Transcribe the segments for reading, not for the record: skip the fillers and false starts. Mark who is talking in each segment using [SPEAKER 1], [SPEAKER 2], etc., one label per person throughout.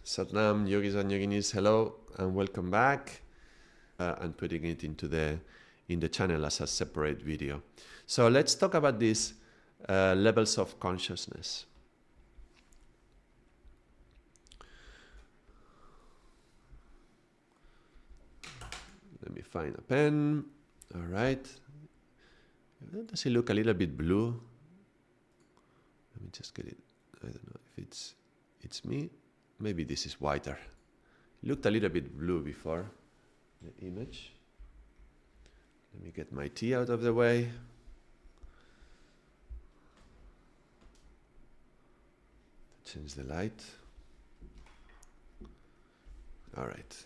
[SPEAKER 1] Satnam, yogis and yoginis, hello and welcome back. And putting it in the channel as a separate video. So let's talk about these levels of consciousness. Let me find a pen. All right. Does it look a little bit blue? Let me just get it. I don't know if it's me. Maybe this is whiter. It looked a little bit blue before the image. Let me get my tea out of the way. Change the light. All right.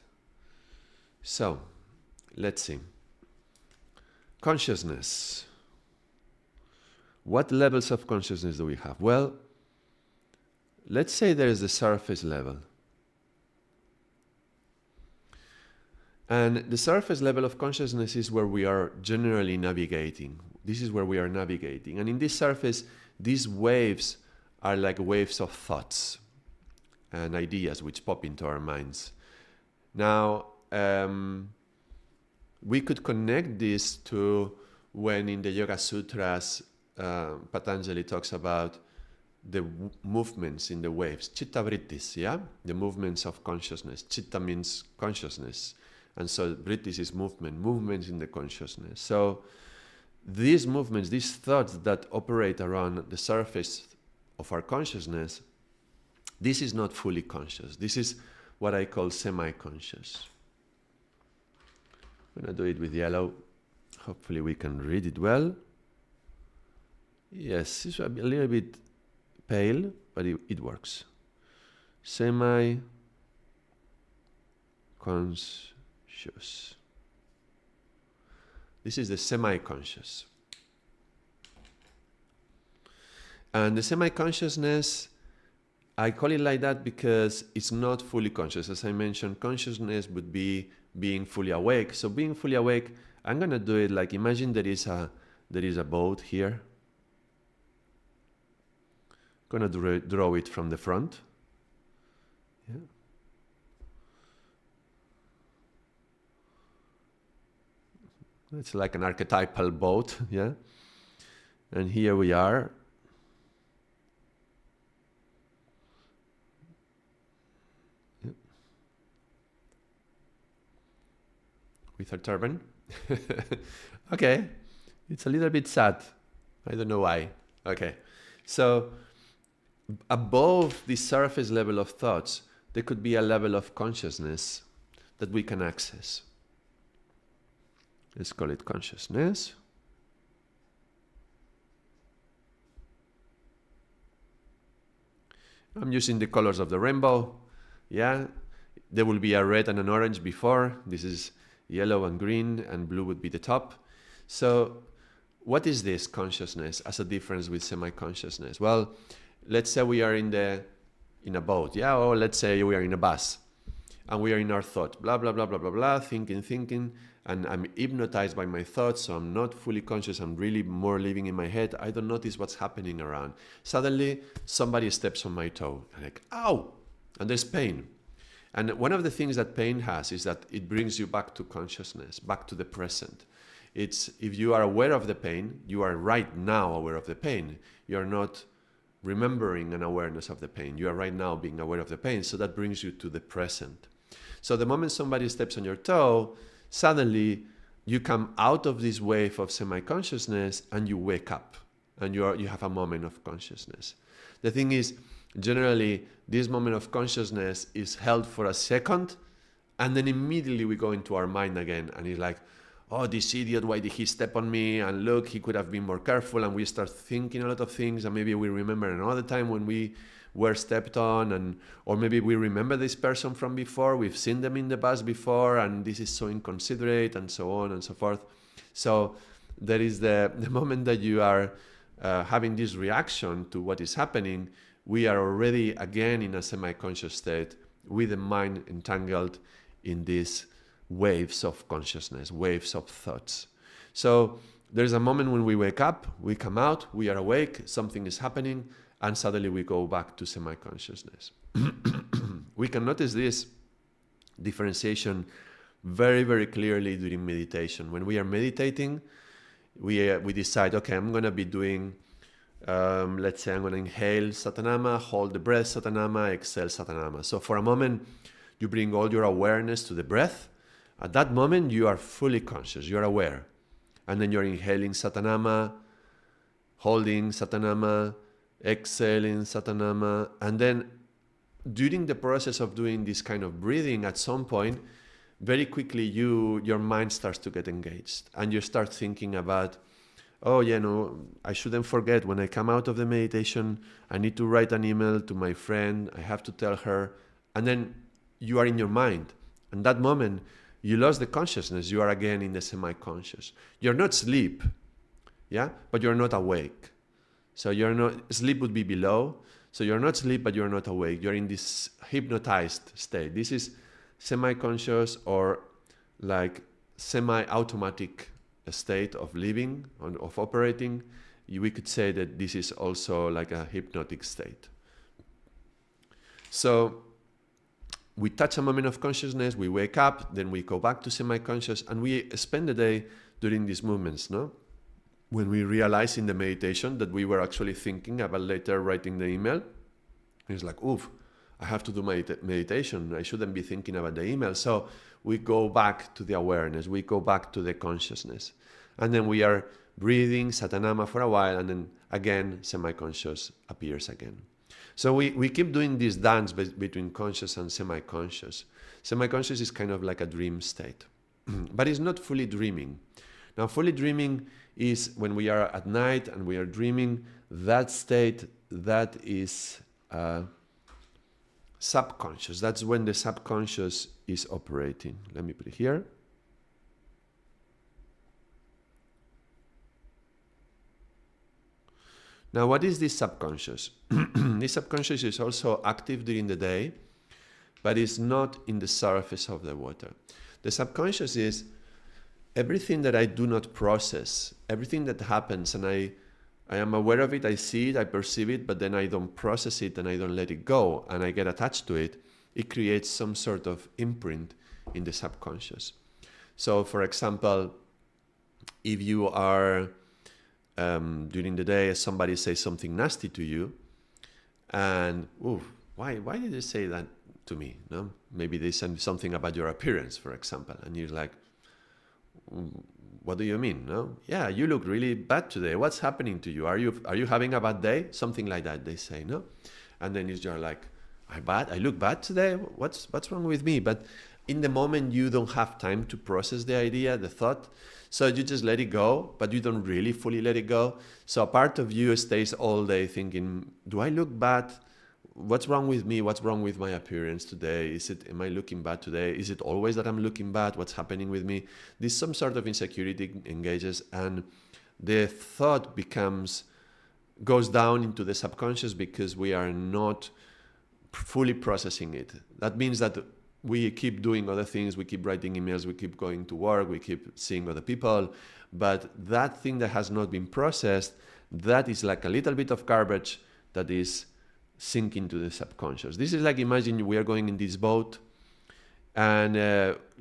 [SPEAKER 1] So, let's see. Consciousness. What levels of consciousness do we have? Well, let's say there is the surface level. And the surface level of consciousness is where we are generally navigating. This is where we are navigating. And in this surface, these waves are like waves of thoughts and ideas which pop into our minds. Now, we could connect this to when in the Yoga Sutras, Patanjali talks about the movements in the waves, chitta vrittis, yeah? The movements of consciousness. Chitta means consciousness. And so vrittis is movements in the consciousness. So these movements, these thoughts that operate around the surface of our consciousness, this is not fully conscious. This is what I call semi-conscious. I'm going to do it with yellow. Hopefully we can read it well. Yes, it's a little bit pale, but it works. Semi-conscious. This is the semi-conscious. And the semi-consciousness, I call it like that because it's not fully conscious. As I mentioned, consciousness would be being fully awake. So being fully awake, I'm going to do it like, imagine there is a boat here. I'm going to draw it from the front. Yeah. It's like an archetypal boat, yeah. And here we are. Yeah. With a turban. Okay. It's a little bit sad. I don't know why. Okay. So above the surface level of thoughts, there could be a level of consciousness that we can access. Let's call it consciousness. I'm using the colors of the rainbow. Yeah, there will be a red and an orange before. This is yellow and green, and blue would be the top. So what is this consciousness as a difference with semi-consciousness? Well, let's say we are in a boat, yeah, or let's say we are in a bus, and we are in our thought, blah, blah, blah, blah, blah, blah, thinking, and I'm hypnotized by my thoughts, so I'm not fully conscious, I'm really more living in my head, I don't notice what's happening around. Suddenly, somebody steps on my toe, and like, ow, and there's pain. And one of the things that pain has is that it brings you back to consciousness, back to the present. It's, if you are aware of the pain, you are right now aware of the pain. You are not remembering an awareness of the pain. You are right now being aware of the pain, so that brings you to the present. So the moment somebody steps on your toe, suddenly you come out of this wave of semi-consciousness and you wake up and you have a moment of consciousness. The thing is, generally, this moment of consciousness is held for a second, and then immediately we go into our mind again, and it's like, oh, this idiot, why did he step on me? And look, he could have been more careful, and we start thinking a lot of things, and maybe we remember another time when we were stepped on, or maybe we remember this person from before, we've seen them in the bus before, and this is so inconsiderate, and so on and so forth. So there is the moment that you are having this reaction to what is happening, we are already again in a semi-conscious state with the mind entangled in these waves of consciousness, waves of thoughts. So there's a moment when we wake up, we come out, we are awake, something is happening, and suddenly we go back to semi-consciousness. we can notice this differentiation very, very clearly during meditation. When we are meditating, we decide, okay, I'm going to be doing, let's say I'm going to inhale Satanama, hold the breath Satanama, exhale Satanama. So for a moment, you bring all your awareness to the breath. At that moment, you are fully conscious, you're aware. And then you're inhaling Satanama, holding Satanama, exhaling Satanama. And then during the process of doing this kind of breathing, at some point, very quickly your mind starts to get engaged. And you start thinking about, oh, I shouldn't forget when I come out of the meditation, I need to write an email to my friend, I have to tell her. And then you are in your mind. And that moment, you lost the consciousness. You are again in the semi-conscious. You're not asleep, yeah, but you're not awake. So you're not, sleep would be below. So you're not asleep, but you're not awake. You're in this hypnotized state. This is semi-conscious or like semi-automatic state of living, of operating. We could say that this is also like a hypnotic state. So we touch a moment of consciousness, we wake up, then we go back to semi-conscious, and we spend the day during these movements, no? When we realize in the meditation that we were actually thinking about later writing the email, it's like, oof, I have to do my meditation. I shouldn't be thinking about the email. So we go back to the awareness, we go back to the consciousness. And then we are breathing Satanama for a while, and then again, semi-conscious appears again. So we keep doing this dance between conscious and semi-conscious. Semi-conscious is kind of like a dream state, but it's not fully dreaming. Now, fully dreaming is when we are at night and we are dreaming. That state, that is subconscious. That's when the subconscious is operating. Let me put it here. Now, what is this subconscious? This subconscious is also active during the day, but it's not in the surface of the water. The subconscious is everything that I do not process, everything that happens, and I am aware of it, I see it, I perceive it, but then I don't process it and I don't let it go, and I get attached to it. It creates some sort of imprint in the subconscious. So, for example, if you are during the day, somebody says something nasty to you, and why did they say that to me? No, maybe they said something about your appearance, for example, and you're like, what do you mean? No, yeah, you look really bad today. What's happening to you? Are you having a bad day? Something like that. They say, no, and then you're like, I look bad today. What's wrong with me? But in the moment, you don't have time to process the idea, the thought. So you just let it go, but you don't really fully let it go. So a part of you stays all day thinking, do I look bad? What's wrong with me? What's wrong with my appearance today? Am I looking bad today? Is it always that I'm looking bad? What's happening with me? This some sort of insecurity engages, and the thought goes down into the subconscious because we are not fully processing it. That means that we keep doing other things, we keep writing emails, we keep going to work, we keep seeing other people, but that thing that has not been processed, that is like a little bit of garbage that is sinking to the subconscious. This is like, imagine we are going in this boat, and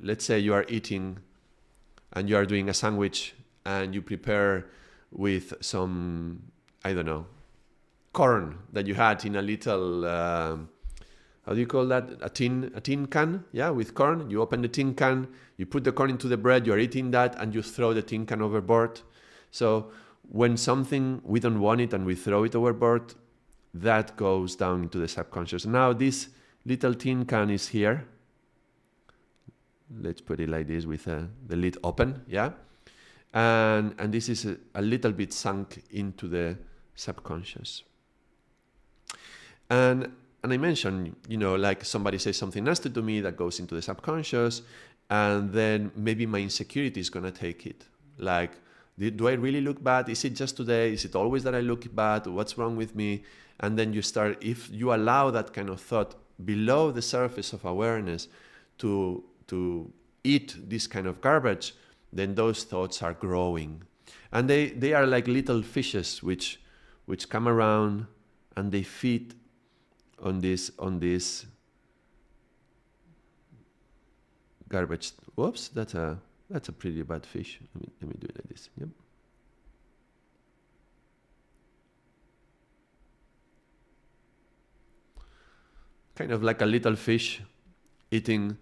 [SPEAKER 1] let's say you are eating and you are doing a sandwich, and you prepare with some, I don't know, corn that you had in a little how do you call that? A tin can, yeah, with corn. You open the tin can, you put the corn into the bread, you're eating that, and you throw the tin can overboard. So when something, we don't want it and we throw it overboard, that goes down into the subconscious. Now this little tin can is here. Let's put it like this with the lid open, yeah? And this is a little bit sunk into the subconscious. And I mentioned, like somebody says something nasty to me, that goes into the subconscious, and then maybe my insecurity is going to take it. Like, do I really look bad? Is it just today? Is it always that I look bad? What's wrong with me? And then you start, if you allow that kind of thought below the surface of awareness to eat this kind of garbage, then those thoughts are growing. And they are like little fishes which come around and they feed on this garbage. Whoops, that's a pretty bad fish. Let me do it like this. Yep. Kind of like a little fish eating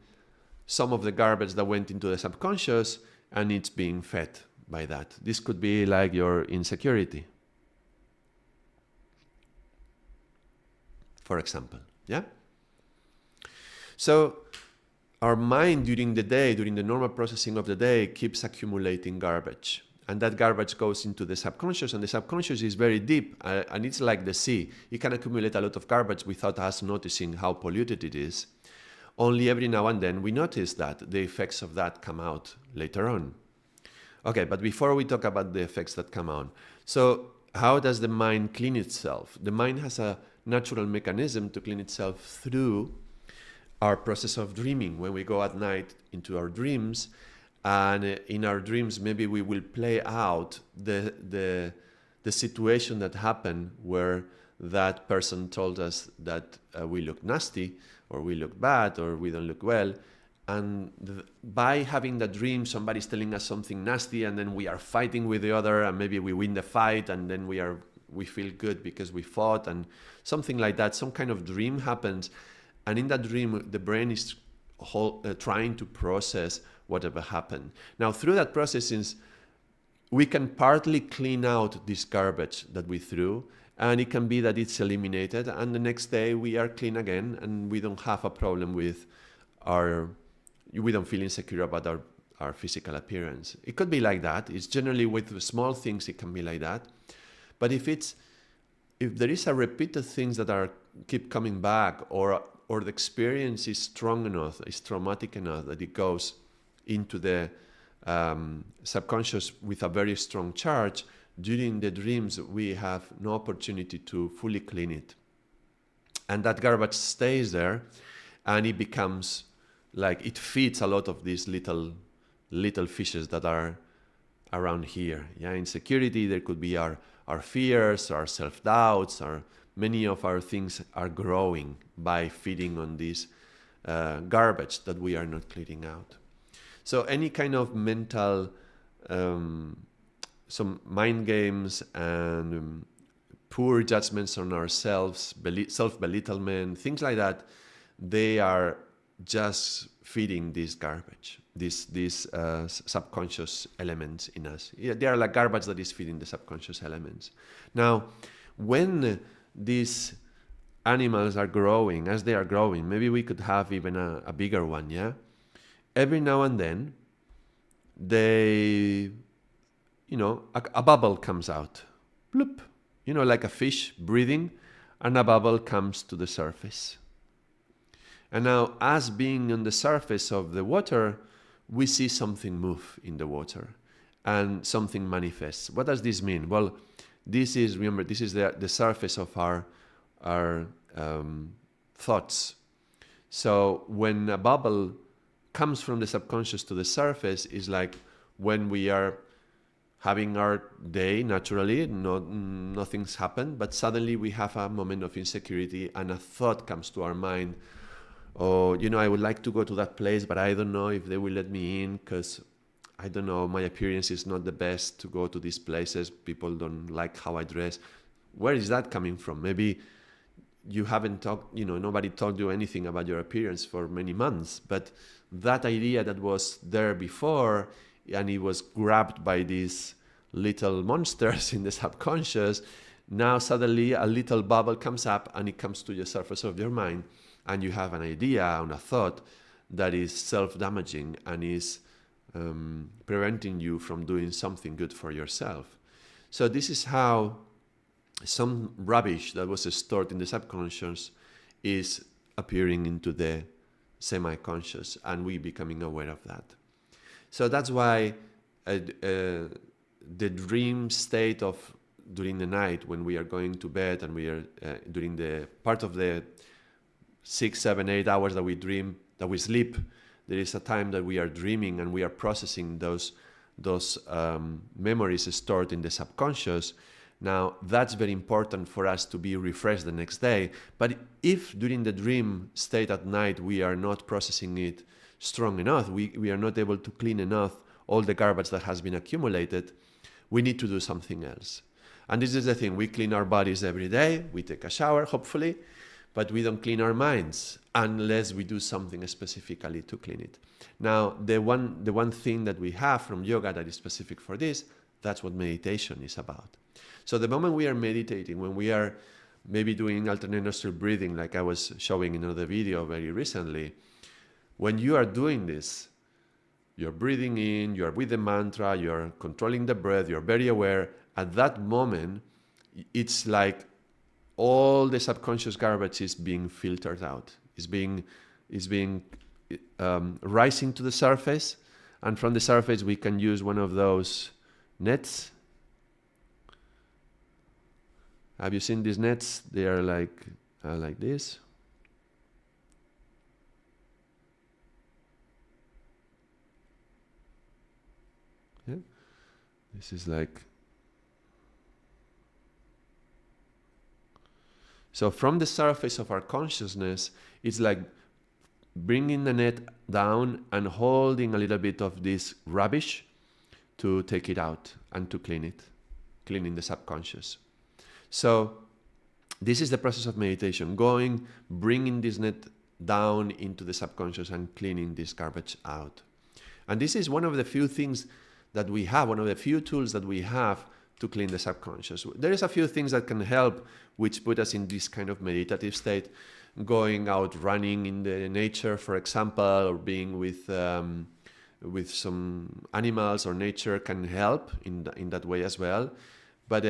[SPEAKER 1] some of the garbage that went into the subconscious, and it's being fed by that. This could be like your insecurity, for example. Yeah? So our mind during the day, during the normal processing of the day, keeps accumulating garbage. And that garbage goes into the subconscious, and the subconscious is very deep, and it's like the sea. It can accumulate a lot of garbage without us noticing how polluted it is. Only every now and then we notice that the effects of that come out later on. Okay, but before we talk about the effects that come on, so how does the mind clean itself? The mind has a natural mechanism to clean itself through our process of dreaming. When we go at night into our dreams, and in our dreams maybe we will play out the situation that happened where that person told us that we look nasty, or we look bad, or we don't look well. And by having that dream, somebody's telling us something nasty, and then we are fighting with the other, and maybe we win the fight, and then we feel good because we fought, and something like that. Some kind of dream happens, and in that dream, the brain is trying to process whatever happened. Now, through that process, we can partly clean out this garbage that we threw, and it can be that it's eliminated, and the next day we are clean again, and we don't have a problem with we don't feel insecure about our physical appearance. It could be like that. It's generally with small things it can be like that. But if there is a repeated things that keep coming back, or the experience is strong enough, is traumatic enough that it goes into the subconscious with a very strong charge, during the dreams we have no opportunity to fully clean it. And that garbage stays there, and it becomes like it feeds a lot of these little fishes that are around here. Yeah, insecurity, there could be our fears, our self-doubts, many of our things are growing by feeding on this garbage that we are not clearing out. So any kind of mental, some mind games and poor judgments on ourselves, self-belittlement, things like that, they are just feeding this garbage, these subconscious elements in us. Yeah, they are like garbage that is feeding the subconscious elements. Now, when these animals are growing, as they are growing, maybe we could have even a bigger one, yeah? Every now and then, a bubble comes out. Bloop. Like a fish breathing, and a bubble comes to the surface. And now, as being on the surface of the water, we see something move in the water, and something manifests. What does this mean? Well, this is the surface of our thoughts. So when a bubble comes from the subconscious to the surface, is like when we are having our day naturally, nothing's happened, but suddenly we have a moment of insecurity, and a thought comes to our mind. Oh, I would like to go to that place, but I don't know if they will let me in, because I don't know, my appearance is not the best to go to these places. People don't like how I dress. Where is that coming from? Maybe you haven't talked, nobody told you anything about your appearance for many months, but that idea that was there before, and it was grabbed by these little monsters in the subconscious, now suddenly a little bubble comes up, and it comes to the surface of your mind, and you have an idea and a thought that is self-damaging and is preventing you from doing something good for yourself. So this is how some rubbish that was stored in the subconscious is appearing into the semi-conscious, and we becoming aware of that. So that's why the dream state of during the night, when we are going to bed, and we are during the part of the 6, 7, 8 hours that we dream, that we sleep, there is a time that we are dreaming, and we are processing those memories stored in the subconscious. Now, that's very important for us to be refreshed the next day. But if during the dream state at night we are not processing it strong enough, we are not able to clean enough all the garbage that has been accumulated, we need to do something else. And this is the thing, we clean our bodies every day, we take a shower, hopefully, but we don't clean our minds unless we do something specifically to clean it. Now, the one thing that we have from yoga that is specific for this, that's what meditation is about. So the moment we are meditating, when we are maybe doing alternate nostril breathing, like I was showing in another video very recently, when you are doing this, you're breathing in, you're with the mantra, you're controlling the breath, you're very aware. At that moment, it's like all the subconscious garbage is being filtered out, is being rising to the surface, and from the surface we can use one of those nets. Have you seen these nets? They are like this. Yeah, this is like. So from the surface of our consciousness, it's like bringing the net down and holding a little bit of this rubbish to take it out and to clean it, cleaning the subconscious. So this is the process of meditation, bringing this net down into the subconscious and cleaning this garbage out. And this is one of the few things that we have, one of the few tools that we have to clean the subconscious. There is a few things that can help, which put us in this kind of meditative state, going out running in the nature, for example, or being with some animals or nature can help in that way as well. But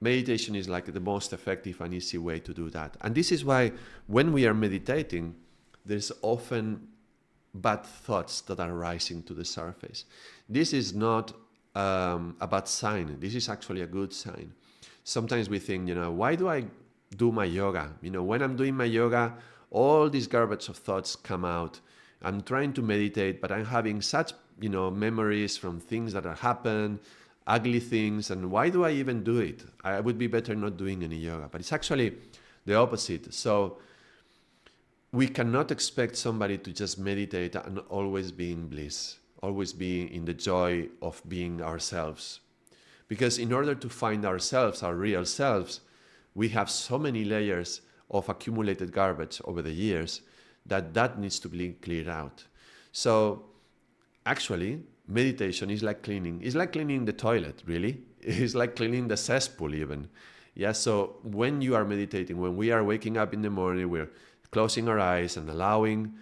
[SPEAKER 1] meditation is like the most effective and easy way to do that. And this is why when we are meditating, there's often bad thoughts that are rising to the surface. This is not a bad sign. This is actually a good sign. Sometimes we think, why do I do my yoga? When I'm doing my yoga, all these garbage of thoughts come out. I'm trying to meditate, but I'm having such, memories from things that have happened, ugly things, and why do I even do it? I would be better not doing any yoga. But it's actually the opposite. So we cannot expect somebody to just meditate and always be in bliss, always be in the joy of being ourselves. Because in order to find ourselves, our real selves, we have so many layers of accumulated garbage over the years that needs to be cleared out. So actually, meditation is like cleaning. It's like cleaning the toilet, really. It's like cleaning the cesspool even. Yeah, so when you are meditating, when we are waking up in the morning, we're closing our eyes and allowing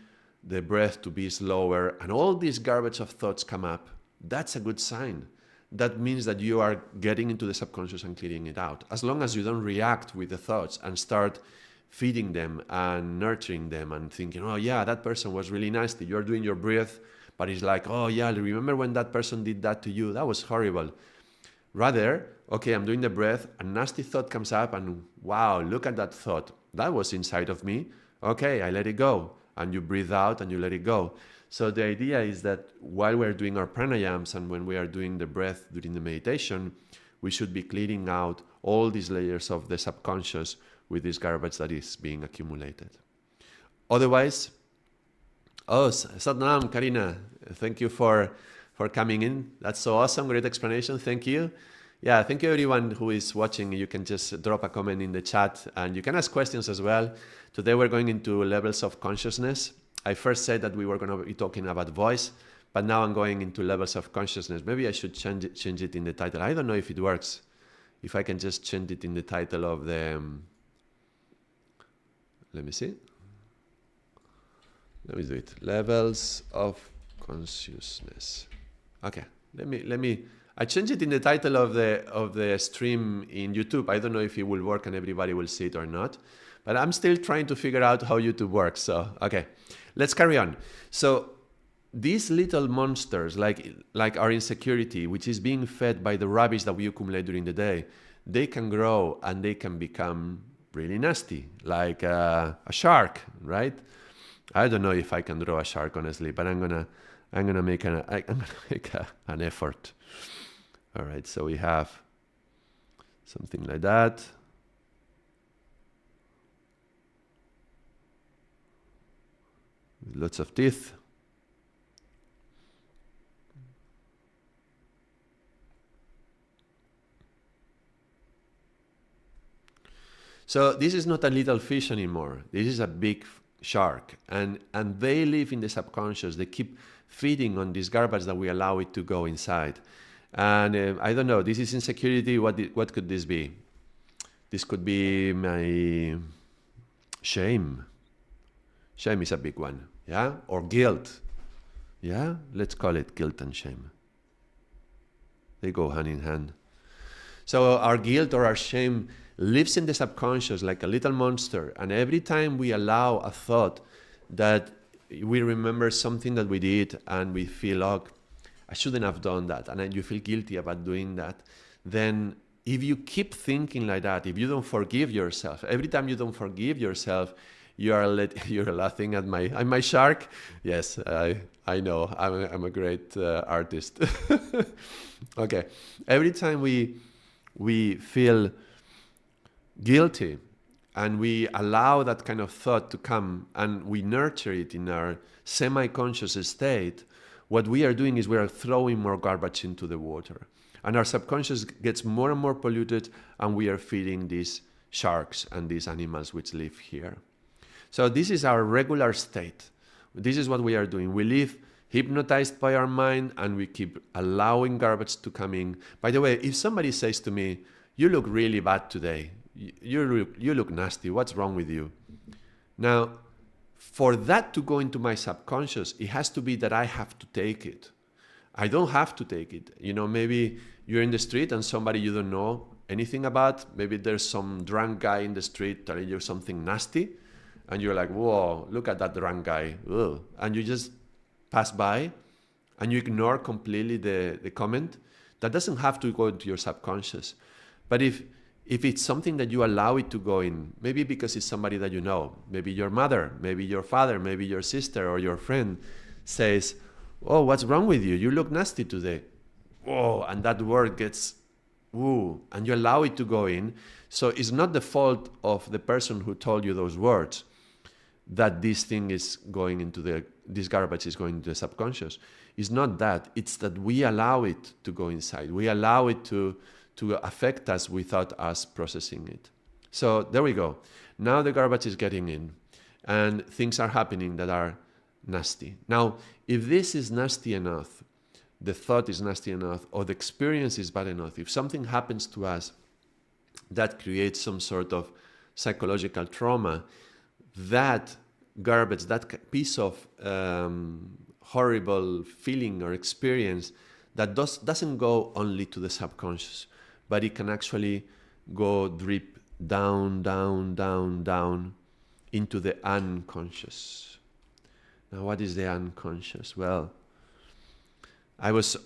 [SPEAKER 1] the breath to be slower, and all these garbage of thoughts come up, that's a good sign. That means that you are getting into the subconscious and clearing it out. As long as you don't react with the thoughts and start feeding them and nurturing them and thinking, oh yeah, that person was really nasty. You're doing your breath, but it's like, oh yeah, remember when that person did that to you? That was horrible. Rather, okay, I'm doing the breath, a nasty thought comes up and wow, look at that thought. That was inside of me. Okay, I let it go. And you breathe out and you let it go. So the idea is that while we're doing our pranayams and when we are doing the breath during the meditation, we should be cleaning out all these layers of the subconscious with this garbage that is being accumulated. Otherwise, Satnam, Karina, thank you for coming in. That's so awesome, great explanation, thank you. Yeah, thank you everyone who is watching. You can just drop a comment in the chat and you can ask questions as well. Today we're going into levels of consciousness. I first said that we were going to be talking about voice, but now I'm going into levels of consciousness. Maybe I should change it in the title. I don't know if it works. If I can just change it in the title of the... let me see. Let me do it. Levels of consciousness. Okay. Let me. I changed it in the title of the stream in YouTube. I don't know if it will work and everybody will see it or not, but I'm still trying to figure out how YouTube works. So okay, let's carry on. So these little monsters, like our insecurity, which is being fed by the rubbish that we accumulate during the day, they can grow and they can become really nasty, like a shark, right? I don't know if I can draw a shark, honestly, but I'm gonna make an effort. All right, so we have something like that. Lots of teeth. So this is not a little fish anymore. This is a big shark. And they live in the subconscious. They keep feeding on this garbage that we allow it to go inside. And I don't know, this is insecurity. What could this be? This could be my shame. Shame is a big one, yeah? Or guilt, yeah? Let's call it guilt and shame. They go hand in hand. So our guilt or our shame lives in the subconscious like a little monster. And every time we allow a thought that we remember something that we did and we feel, oh, I shouldn't have done that, and then you feel guilty about doing that, then if you keep thinking like that, if you don't forgive yourself, every time you don't forgive yourself, you're laughing at my shark. Yes, I know. I'm a great artist. Okay. Every time we feel guilty and we allow that kind of thought to come and we nurture it in our semi-conscious state, what we are doing is we are throwing more garbage into the water. And our subconscious gets more and more polluted, and we are feeding these sharks and these animals which live here. So this is our regular state. This is what we are doing. We live hypnotized by our mind, and we keep allowing garbage to come in. By the way, if somebody says to me, you look really bad today, you look nasty, what's wrong with you? Now, for that to go into my subconscious, it has to be that I have to take it. I don't have to take it. You know, maybe you're in the street and somebody you don't know anything about, maybe there's some drunk guy in the street telling you something nasty, and you're like, whoa, look at that drunk guy. Ugh. And you just pass by and you ignore completely the comment. That doesn't have to go into your subconscious. But if it's something that you allow it to go in, maybe because it's somebody that you know, maybe your mother, maybe your father, maybe your sister or your friend says, oh, what's wrong with you? You look nasty today. Whoa, and that word gets, woo, and you allow it to go in. So it's not the fault of the person who told you those words that this thing is going into this garbage is going into the subconscious. It's not that. It's that we allow it to go inside. We allow it to affect us without us processing it. So there we go. Now the garbage is getting in and things are happening that are nasty. Now, if this is nasty enough, the thought is nasty enough, or the experience is bad enough, if something happens to us that creates some sort of psychological trauma, that garbage, that piece of horrible feeling or experience, that doesn't go only to the subconscious, but it can actually go drip down, down, down, down into the unconscious. Now, what is the unconscious? Well, I was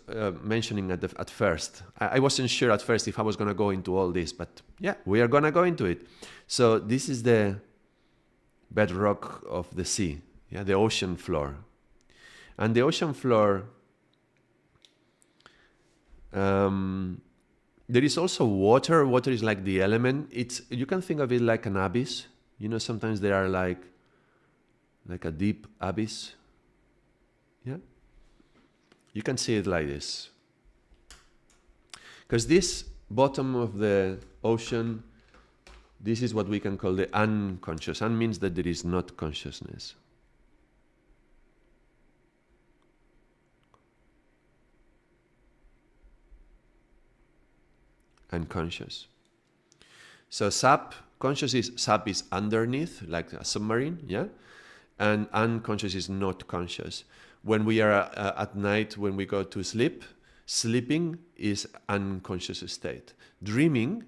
[SPEAKER 1] mentioning at first, I wasn't sure at first if I was going to go into all this, but yeah, we are going to go into it. So this is the bedrock of the sea, yeah, the ocean floor. And the ocean floor, there is also water. Water is like the element. You can think of it like an abyss. You know, sometimes they are like a deep abyss. Yeah? You can see it like this. Because this bottom of the ocean, this is what we can call the unconscious. Un means that there is not consciousness. Unconscious. So conscious is underneath, like a submarine, yeah? And unconscious is not conscious. When we are at night, when we go to sleep, sleeping is unconscious state. Dreaming,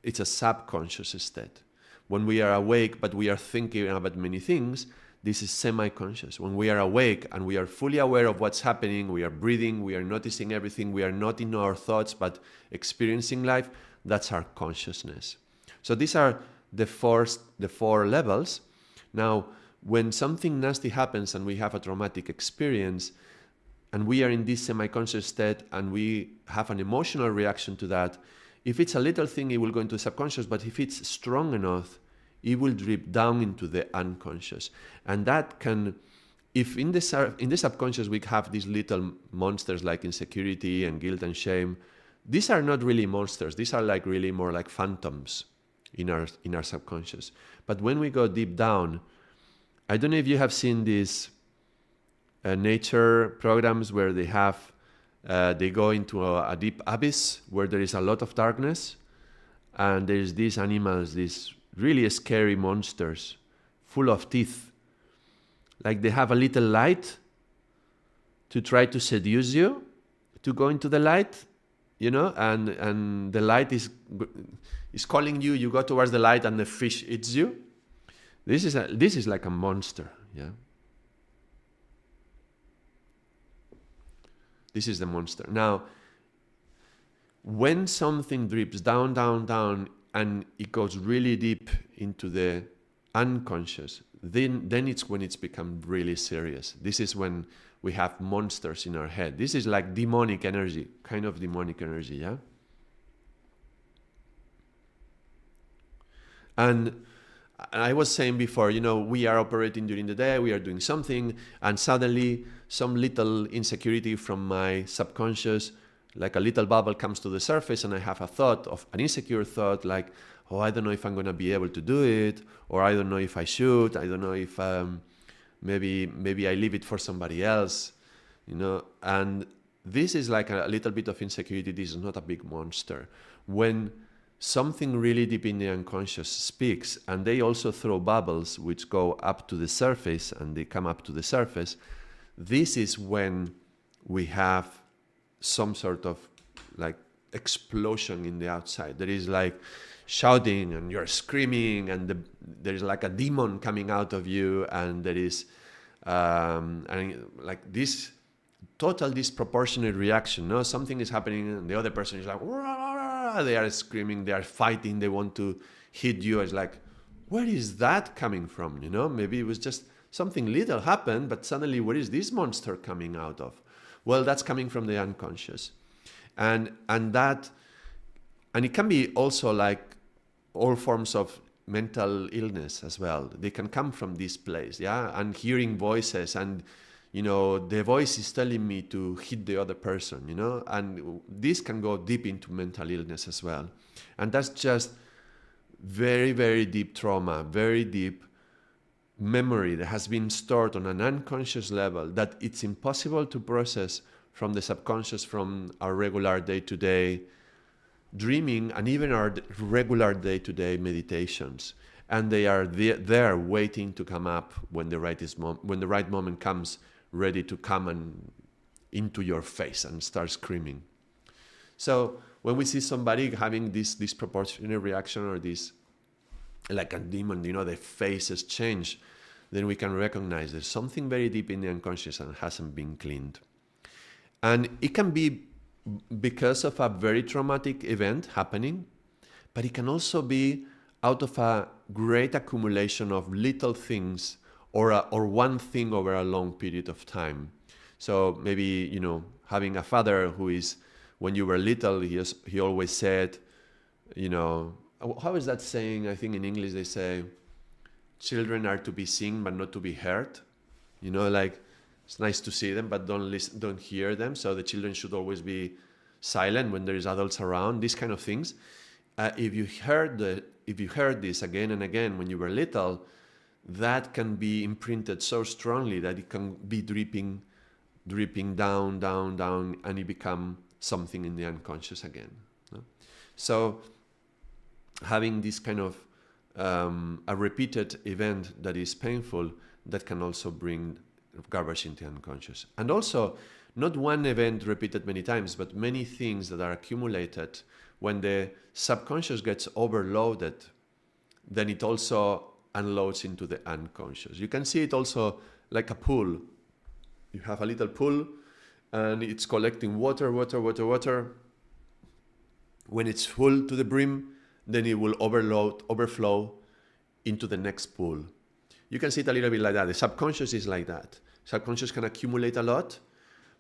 [SPEAKER 1] it's a subconscious state. When we are awake, but we are thinking about many things, this is semi-conscious. When we are awake and we are fully aware of what's happening, we are breathing, we are noticing everything, we are not in our thoughts, but experiencing life, that's our consciousness. So these are the four levels. Now, when something nasty happens and we have a traumatic experience, and we are in this semi-conscious state and we have an emotional reaction to that, if it's a little thing, it will go into the subconscious, but if it's strong enough, it will drip down into the unconscious. And that can, if in the subconscious we have these little monsters like insecurity and guilt and shame, these are not really monsters. These are like really more like phantoms. in our subconscious. But when we go deep down, I don't know if you have seen these nature programs where they go into a deep abyss where there is a lot of darkness, and there's these animals, these really scary monsters full of teeth. Like they have a little light to try to seduce you to go into the light, and the light is calling you. You go towards the light, and the fish eats you. This is like a monster, yeah. This is the monster. Now, when something drips down, down, down, and it goes really deep into the unconscious, then it's when it's become really serious. This is when we have monsters in our head. This is like demonic energy, kind of demonic energy, yeah? And I was saying before, we are operating during the day, we are doing something, and suddenly some little insecurity from my subconscious, like a little bubble, comes to the surface, and I have an insecure thought, like, oh, I don't know if I'm going to be able to do it, or I don't know if I should, I don't know if maybe I leave it for somebody else, and this is like a little bit of insecurity. This is not a big monster. When something really deep in the unconscious speaks, and they also throw bubbles which go up to the surface, and they come up to the surface, this is when we have some sort of like explosion in the outside. There is like shouting, and you're screaming, and there's like a demon coming out of you, and there is and like this total disproportionate reaction. No, something is happening, and the other person is like, they are screaming, they are fighting, they want to hit you. It's like, where is that coming from? Maybe it was just something little happened, but suddenly where is this monster coming out of? Well, that's coming from the unconscious. And it can be also like all forms of mental illness as well. They can come from this place, yeah? And hearing voices, and the voice is telling me to hit the other person, and this can go deep into mental illness as well. And that's just very, very deep trauma, very deep memory that has been stored on an unconscious level that it's impossible to process from the subconscious, from our regular day-to-day dreaming, and even our regular day-to-day meditations. And they are there waiting to come up when the right moment comes, ready to come and into your face and start screaming. So when we see somebody having this disproportionate reaction, or this like a demon, the faces change, then we can recognize there's something very deep in the unconscious and hasn't been cleaned. And it can be because of a very traumatic event happening, but it can also be out of a great accumulation of little things, or one thing over a long period of time. So maybe, having a father who is, when you were little, he always said, how is that saying? I think in English they say, children are to be seen but not to be heard. Like, it's nice to see them, but don't hear them. So the children should always be silent when there is adults around. These kind of things. If you heard this again and again when you were little, that can be imprinted so strongly that it can be dripping down, down, down, and it become something in the unconscious again. No? So having this kind of a repeated event that is painful, that can also bring garbage into the unconscious. And also, not one event repeated many times, but many things that are accumulated. When the subconscious gets overloaded, then it also unloads into the unconscious. You can see it also like a pool. You have a little pool, and it's collecting water. When it's full to the brim, then it will overflow into the next pool. You can see it a little bit like that. The subconscious is like that. Subconscious can accumulate a lot,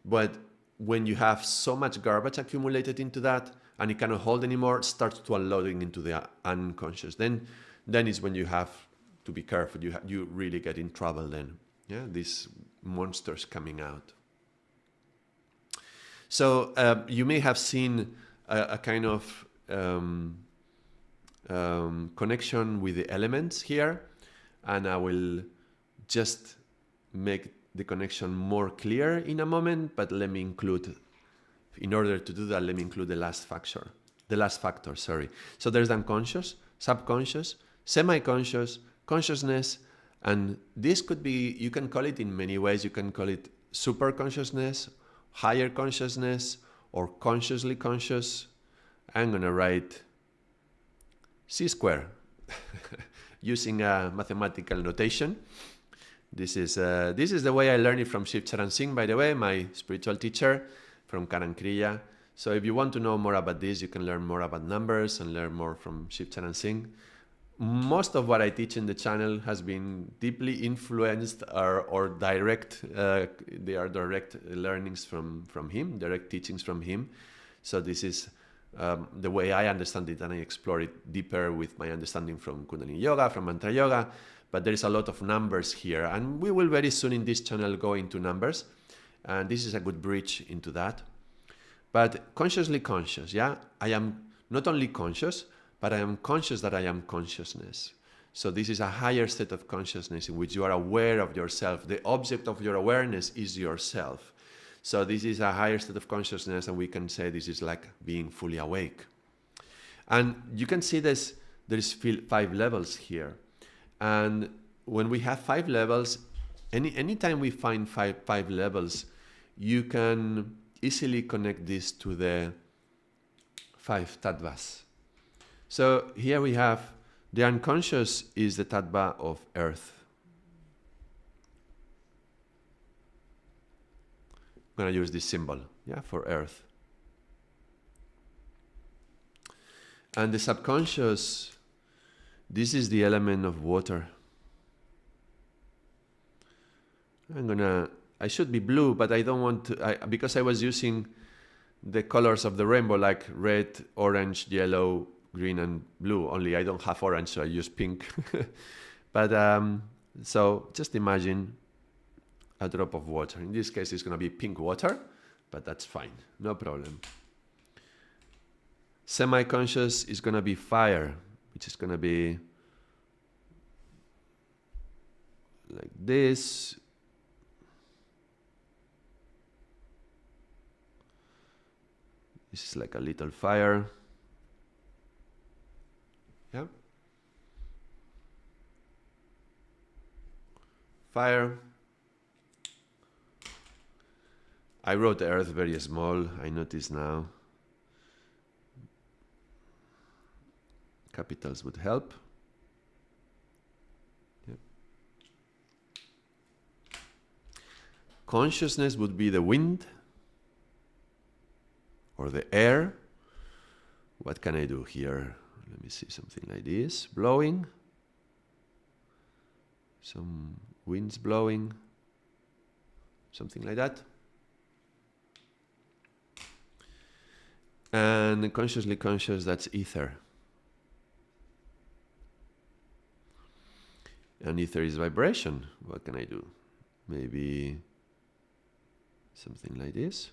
[SPEAKER 1] but when you have so much garbage accumulated into that, and it cannot hold anymore, it starts to unloading into the unconscious. Then is when you have to be careful. You really get in trouble then. Yeah, these monsters coming out. So you may have seen a kind of connection with the elements here, and I will just make the connection more clear in a moment, but let me include, in order to do that, let me include the last factor, sorry. So there's unconscious, subconscious, semi-conscious, consciousness, and this could be, you can call it in many ways. You can call it super consciousness, higher consciousness, or consciously conscious. I'm gonna write C square using a mathematical notation. This is the way I learned it from Shiv Charan Singh, by the way, my spiritual teacher from Karan Kriya. So if you want to know more about this, you can learn more about numbers and learn more from Shiv Charan Singh. Most of what I teach in the channel has been deeply influenced or direct, they are direct learnings from him, direct teachings from him. So this is the way I understand it, and I explore it deeper with my understanding from Kundalini Yoga, from Mantra Yoga, but there is a lot of numbers here, and we will very soon in this channel go into numbers, and this is a good bridge into that. But consciously conscious, yeah? I am not only conscious, but I am conscious that I am consciousness. So this is a higher state of consciousness in which you are aware of yourself. The object of your awareness is yourself. So this is a higher state of consciousness, and we can say this is like being fully awake. And you can see this, there's 5 levels here. And when we have 5 levels, anytime we find five levels, you can easily connect this to the 5 tattvas. So here we have the unconscious is the tattva of earth. I'm going to use this symbol, yeah, for earth. And the subconscious, this is the element of water. I should be blue, but I don't want to, because I was using the colors of the rainbow, like red, orange, yellow, green, and blue. Only I don't have orange, so I use pink. But so just imagine a drop of water. In this case, it's going to be pink water, but that's fine, no problem. Semi-conscious is going to be fire, which is going to be like this. This is like a little fire. Yeah. Fire. I wrote the earth very small, I notice now. Capitals would help. Yeah. Consciousness would be the wind or the air. What can I do here? Let me see, something like this. Blowing. Some winds blowing. Something like that. And consciously conscious, that's ether. And ether is vibration. What can I do? Maybe something like this.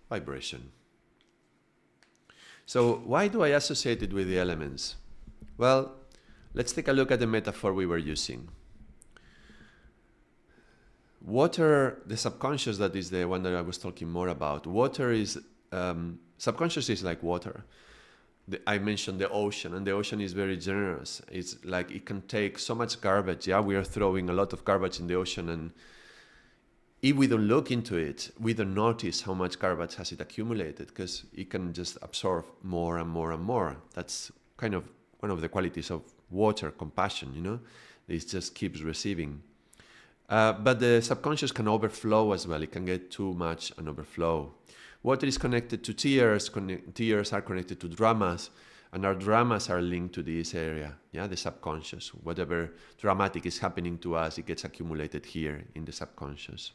[SPEAKER 1] Vibration. So why do I associate it with the elements? Well, let's take a look at the metaphor we were using. Water, the subconscious, that is the one that I was talking more about. Water is, subconscious is like water. I mentioned the ocean, and the ocean is very generous. It's like it can take so much garbage. Yeah, we are throwing a lot of garbage in the ocean, and if we don't look into it, we don't notice how much garbage has it accumulated, because it can just absorb more and more and more. That's kind of one of the qualities of water, compassion, you know? It just keeps receiving. But the subconscious can overflow as well. It can get too much and overflow. Water is connected to tears. Tears are connected to dramas. And our dramas are linked to this area, yeah, the subconscious. Whatever dramatic is happening to us, it gets accumulated here in the subconscious.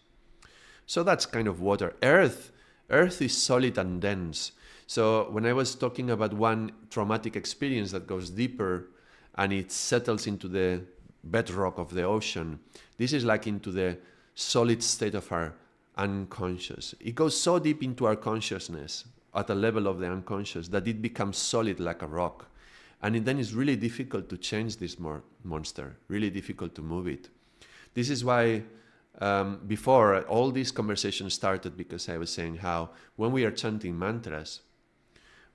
[SPEAKER 1] So that's kind of water. Earth is solid and dense. So when I was talking about one traumatic experience that goes deeper and it settles into the bedrock of the ocean, this is like into the solid state of our unconscious. It goes so deep into our consciousness at a level of the unconscious that it becomes solid like a rock. And then it's really difficult to change this monster, really difficult to move it. This is why before all these conversations started, because I was saying how when we are chanting mantras,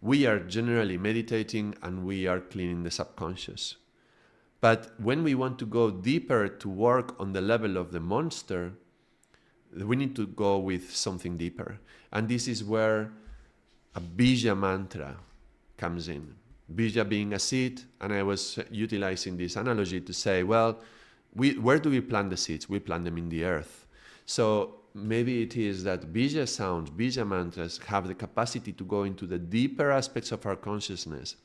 [SPEAKER 1] we are generally meditating and we are cleaning the subconscious. But when we want to go deeper to work on the level of the monster, we need to go with something deeper. And this is where a bija mantra comes in. Bija being a seed, and I was utilizing this analogy to say, well, where do we plant the seeds? We plant them in the earth. So maybe it is that bija sounds, bija mantras have the capacity to go into the deeper aspects of our consciousness,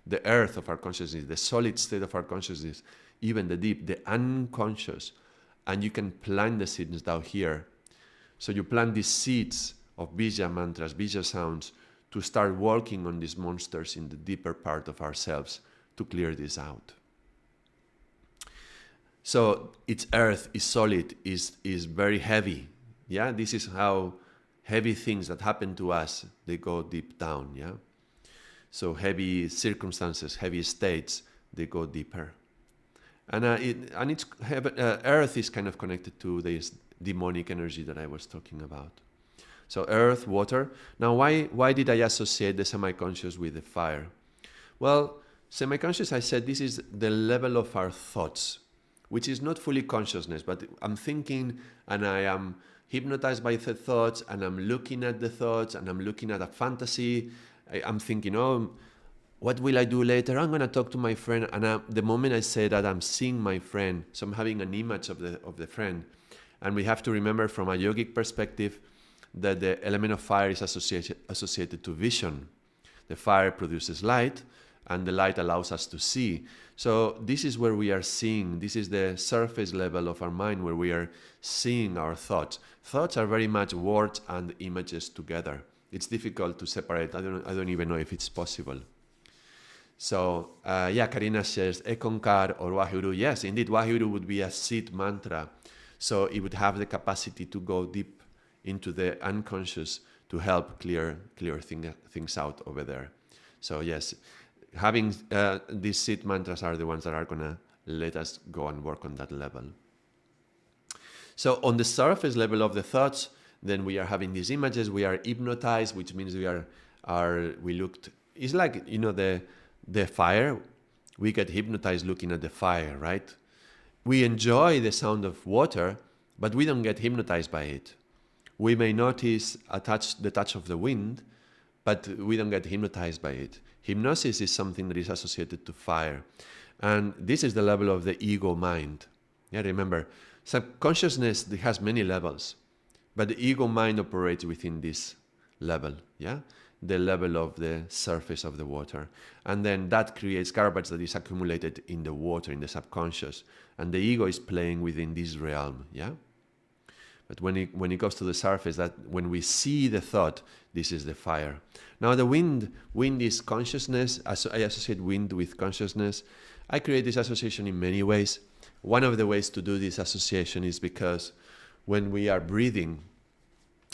[SPEAKER 1] the earth of our consciousness, the solid state of our consciousness, even the deep, the unconscious. And you can plant the seeds down here. So you plant these seeds of bija mantras, bija sounds, to start working on these monsters in the deeper part of ourselves to clear this out. So its earth is solid, is very heavy. Yeah, this is how heavy things that happen to us, they go deep down. Yeah, so heavy circumstances, heavy states, they go deeper. And earth is kind of connected to this demonic energy that I was talking about. So earth, water. Now, why did I associate the semi-conscious with the fire? Well, semi-conscious, I said, this is the level of our thoughts, which is not fully consciousness, but I'm thinking and I am hypnotized by the thoughts and I'm looking at the thoughts and I'm looking at a fantasy. I'm thinking, oh, what will I do later? I'm going to talk to my friend. And the moment I say that, I'm seeing my friend. So I'm having an image of the friend. And we have to remember from a yogic perspective that the element of fire is associated to vision. The fire produces light, and the light allows us to see. So this is where we are seeing. This is the surface level of our mind where we are seeing our thoughts. Thoughts are very much words and images together. It's difficult to separate. I don't even know if it's possible. So Karina says Ekonkar or Waheguru. Yes, indeed, Waheguru would be a seed mantra. So it would have the capacity to go deep into the unconscious to help clear things out over there. So yes, having these seed mantras are the ones that are going to let us go and work on that level. So on the surface level of the thoughts, then we are having these images, we are hypnotized, which means we looked, it's like, the fire, we get hypnotized looking at the fire, right? We enjoy the sound of water, but we don't get hypnotized by it. We may notice the touch of the wind, but we don't get hypnotized by it. Hypnosis is something that is associated to fire. And this is the level of the ego mind. Yeah, remember, subconsciousness has many levels, but the ego mind operates within this level, yeah? The level of the surface of the water. And then that creates garbage that is accumulated in the water, in the subconscious. And the ego is playing within this realm, yeah? But when it goes to the surface, that when we see the thought, this is the fire. Now the wind is consciousness. I associate wind with consciousness. I create this association in many ways. One of the ways to do this association is because when we are breathing,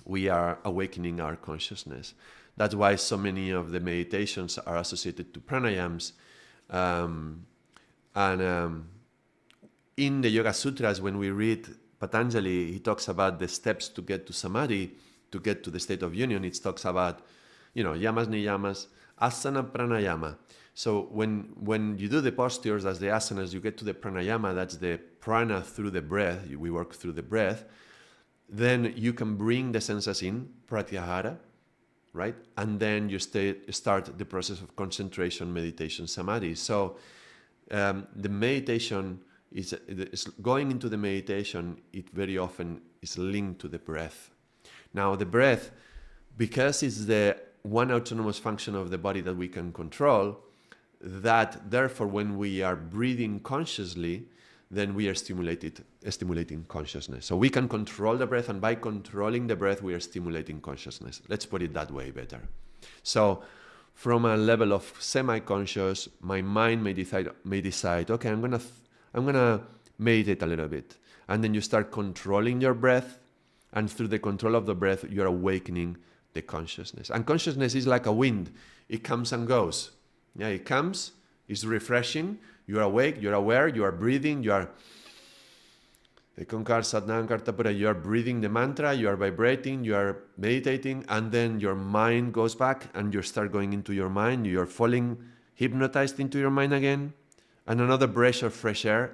[SPEAKER 1] we are awakening our consciousness. That's why so many of the meditations are associated to pranayams. In the Yoga Sutras, when we read Patanjali, he talks about the steps to get to samadhi, to get to the state of union. It talks about, yamas, niyamas, asana, pranayama. So when you do the postures, as the asanas, you get to the pranayama, that's the prana through the breath, we work through the breath, then you can bring the senses in, pratyahara, right? And then you start the process of concentration, meditation, samadhi. So the meditation is going into the meditation, it very often is linked to the breath. Now the breath, because it's the one autonomous function of the body that we can control, that therefore when we are breathing consciously, then we are stimulating consciousness. So we can control the breath, and by controlling the breath, we are stimulating consciousness. Let's put it that way better. So from a level of semi-conscious, my mind may decide, okay, I'm gonna meditate a little bit. And then you start controlling your breath, And through the control of the breath, you're awakening the consciousness. And consciousness is like a wind. It comes and goes. Yeah, it comes, it's refreshing. You're awake, you're aware, you are breathing, you are you are breathing the mantra, you are vibrating, you are meditating, and then your mind goes back and you start going into your mind. You're falling hypnotized into your mind again. And another breath of fresh air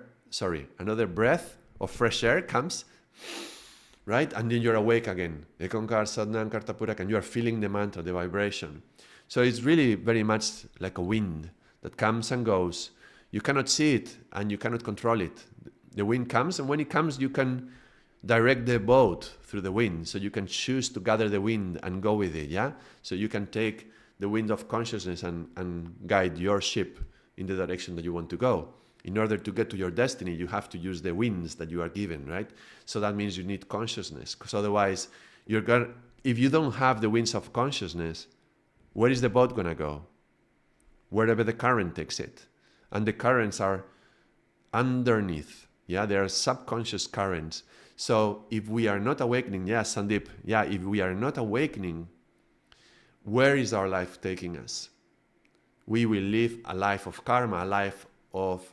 [SPEAKER 1] comes, right? And then you're awake again. And you are feeling the mantra, the vibration. So it's really very much like a wind that comes and goes. You cannot see it and you cannot control it. The wind comes, and when it comes, you can direct the boat through the wind. So you can choose to gather the wind and go with it, yeah? So you can take the wind of consciousness and guide your ship in the direction that you want to go. In order to get to your destiny, you have to use the winds that you are given, right? So that means you need consciousness, because otherwise, if you don't have the winds of consciousness, where is the boat going to go? Wherever the current takes it. And the currents are underneath. Yeah, there are subconscious currents. So if we are not awakening, Sandeep, if we are not awakening, where is our life taking us? We will live a life of karma, a life of,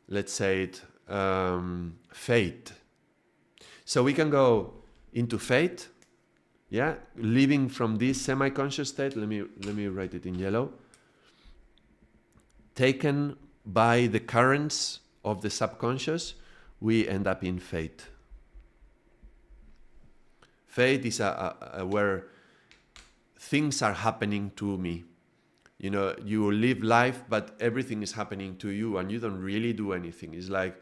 [SPEAKER 1] let's say it, fate. So we can go into fate, living from this semi-conscious state. Let me write it in yellow. Taken by the currents of the subconscious, we end up in fate. Fate is where things are happening to me. You know, you live life, but everything is happening to you and you don't really do anything. It's like,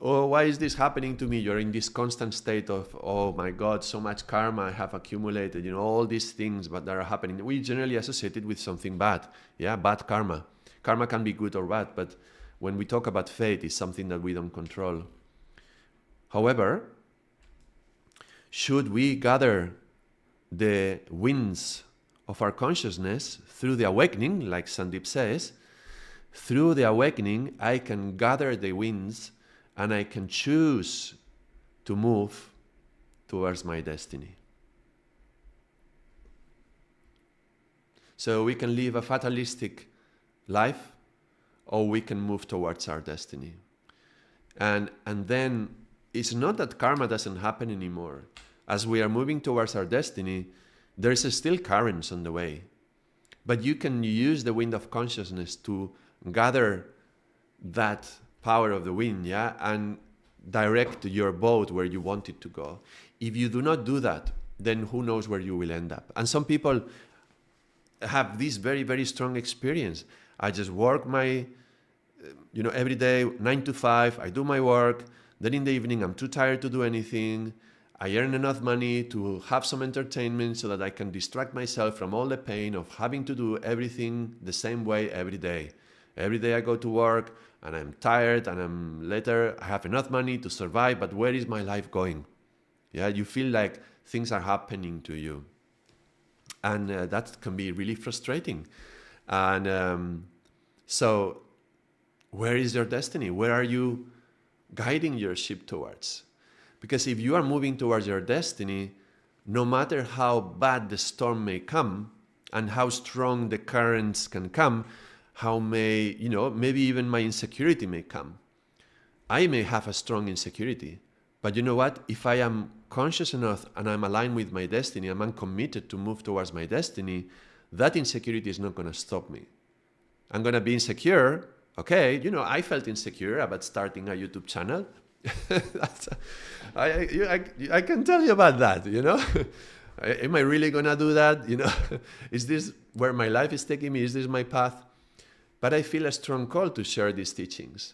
[SPEAKER 1] oh, why is this happening to me? You're in this constant state of, oh my God, so much karma I have accumulated, all these things that are happening. We generally associate it with something bad, bad karma. Karma can be good or bad, but when we talk about fate, it's something that we don't control. However, should we gather the winds of our consciousness through the awakening, like Sandeep says, through the awakening, I can gather the winds and I can choose to move towards my destiny. So we can live a fatalistic life, or we can move towards our destiny. And then it's not that karma doesn't happen anymore. As we are moving towards our destiny, there's still currents on the way. But you can use the wind of consciousness to gather that power of the wind, and direct your boat where you want it to go. If you do not do that, then who knows where you will end up. And some people have this very, very strong experience. I just work my every day, 9 to 5, I do my work. Then in the evening, I'm too tired to do anything. I earn enough money to have some entertainment so that I can distract myself from all the pain of having to do everything the same way every day. Every day I go to work and I'm tired and I have enough money to survive, but where is my life going? You feel like things are happening to you. And that can be really frustrating. And so where is your destiny? Where are you guiding your ship towards? Because if you are moving towards your destiny, no matter how bad the storm may come and how strong the currents can come, maybe even my insecurity may come. I may have a strong insecurity, but you know what? If I am conscious enough and I'm aligned with my destiny, I'm committed to move towards my destiny, that insecurity is not going to stop me. I'm going to be insecure. Okay, I felt insecure about starting a YouTube channel. I can tell you about that, Am I really going to do that? Is this where my life is taking me? Is this my path? But I feel a strong call to share these teachings.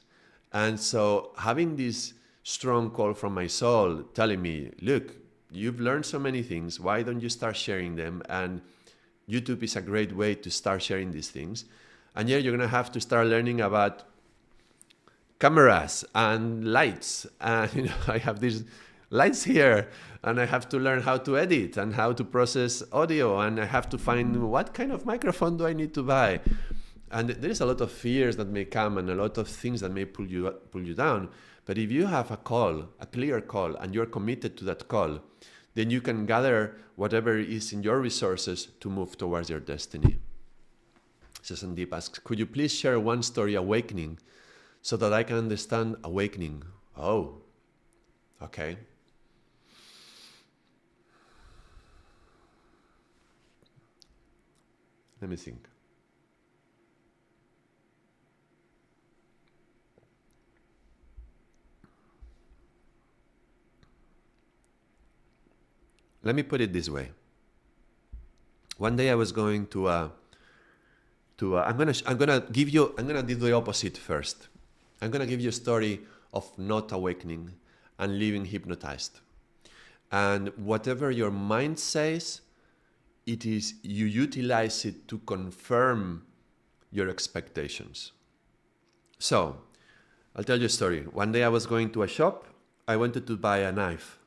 [SPEAKER 1] And so having this strong call from my soul telling me, look, you've learned so many things. Why don't you start sharing them? And YouTube is a great way to start sharing these things. And you're going to have to start learning about cameras and lights. And I have these lights here, and I have to learn how to edit and how to process audio, and I have to find what kind of microphone do I need to buy. And there is a lot of fears that may come and a lot of things that may pull you down. But if you have a call, a clear call, and you're committed to that call, then you can gather whatever is in your resources to move towards your destiny. So Sandeep asks, could you please share one story awakening so that I can understand awakening? Oh, okay. Let me think. Let me put it this way. One day I was going to I'm gonna do the opposite first. I'm gonna give you a story of not awakening and living hypnotized. And whatever your mind says, it is you utilize it to confirm your expectations. So, I'll tell you a story. One day I was going to a shop. I wanted to buy a knife.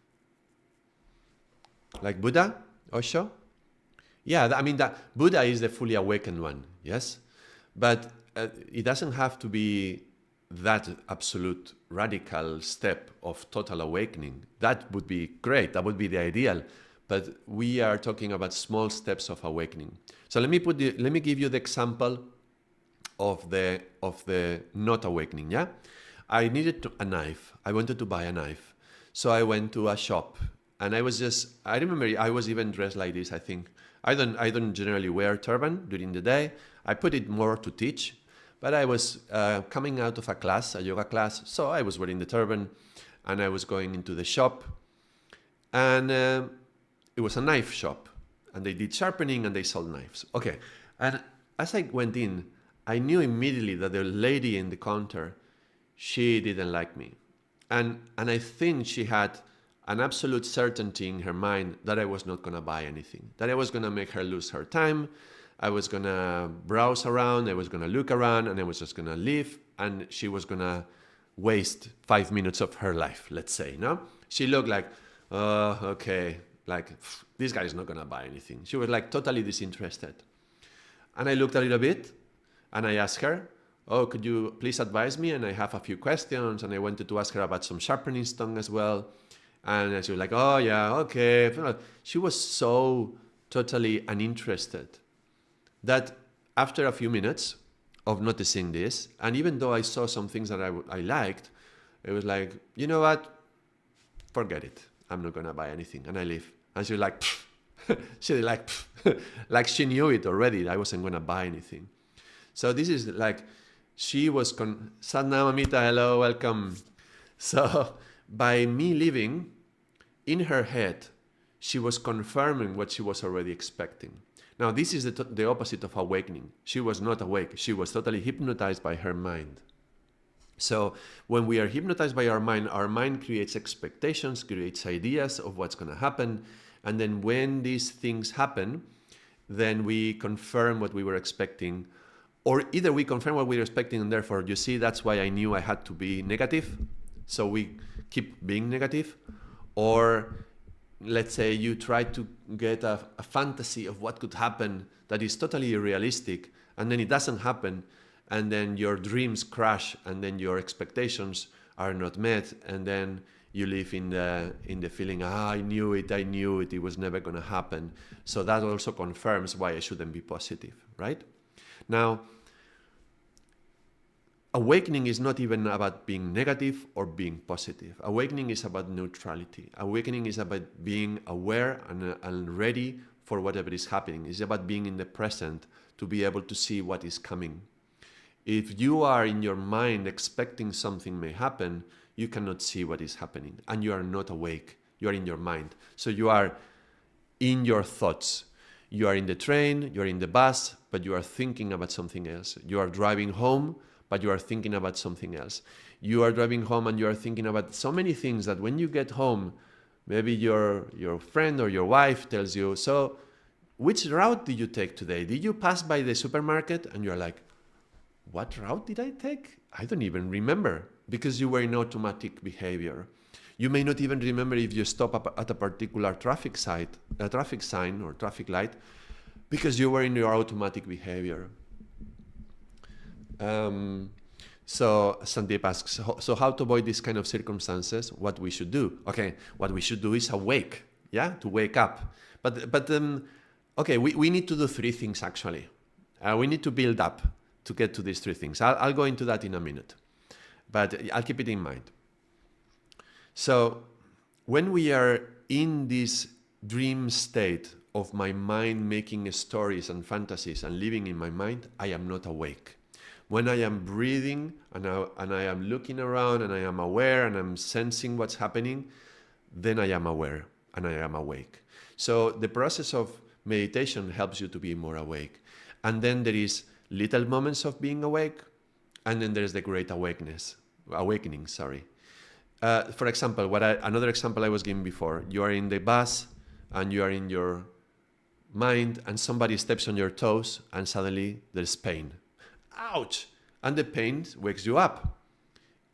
[SPEAKER 1] Like Buddha, Osho. Yeah, I mean, that Buddha is the fully awakened one, yes? But it doesn't have to be that absolute radical step of total awakening. That would be great. That would be the ideal. But we are talking about small steps of awakening. So let me give you the example of the not awakening. Yeah, I needed a knife. I wanted to buy a knife, so I went to a shop, and I remember I was even dressed like this. I think I don't generally wear turban during the day. I put it more to teach, but I was coming out of a yoga class, so I was wearing the turban, and I was going into the shop, and it was a knife shop, and they did sharpening and they sold knives. Okay, and as I went in, I knew immediately that the lady in the counter, she didn't like me, and I think she had an absolute certainty in her mind that I was not gonna buy anything, that I was gonna make her lose her time. I was gonna browse around, I was gonna look around, and I was just gonna leave, and she was gonna waste 5 minutes of her life, let's say, no? She looked like, oh, okay, like, this guy is not gonna buy anything. She was like totally disinterested. And I looked a little bit, and I asked her, oh, could you please advise me? And I have a few questions, and I wanted to ask her about some sharpening stone as well. And she was like, oh yeah, okay. She was so totally uninterested that after a few minutes of noticing this, and even though I saw some things that I liked, it was like, you know what? Forget it. I'm not gonna buy anything, and I leave. And she was like, she like, like she knew it already. I wasn't gonna buy anything. So this is like, she was Sadhana Mamita, hello, welcome. So by me leaving, in her head, she was confirming what she was already expecting. Now, this is the opposite of awakening. She was not awake. She was totally hypnotized by her mind. So when we are hypnotized by our mind creates expectations, creates ideas of what's going to happen. And then when these things happen, then we confirm what we were expecting. Or either we confirm what we were expecting, and therefore, you see, that's why I knew I had to be negative. So we keep being negative. Or let's say you try to get a fantasy of what could happen that is totally unrealistic, and then it doesn't happen, and then your dreams crash, and then your expectations are not met, and then you live in the feeling, I knew it was never going to happen. So that also confirms why I shouldn't be positive, right? Now, awakening is not even about being negative or being positive. Awakening is about neutrality. Awakening is about being aware and ready for whatever is happening. It's about being in the present to be able to see what is coming. If you are in your mind expecting something may happen, you cannot see what is happening, and you are not awake. You are in your mind. So you are in your thoughts. You are in the train, you are in the bus, but you are thinking about something else. You are driving home, but you are thinking about something else. You are driving home and you are thinking about so many things that when you get home, maybe your friend or your wife tells you, so which route did you take today? Did you pass by the supermarket? And you're like, what route did I take? I don't even remember, because you were in automatic behavior. You may not even remember if you stop up at a particular traffic sign or traffic light, because you were in your automatic behavior. So Sandeep asks, so how to avoid these kind of circumstances? What we should do? Okay, what we should do is awake, yeah, to wake up. Okay, we need to do three things actually. We need to build up to get to these three things. I'll go into that in a minute, but I'll keep it in mind. So when we are in this dream state of my mind making stories and fantasies and living in my mind, I am not awake. When I am breathing and I am looking around and I am aware and I'm sensing what's happening, then I am aware and I am awake. So the process of meditation helps you to be more awake. And then there is little moments of being awake, and then there's the great awakening. For example, another example I was giving before, you are in the bus and you are in your mind and somebody steps on your toes and suddenly there's pain. Ouch! And the pain wakes you up.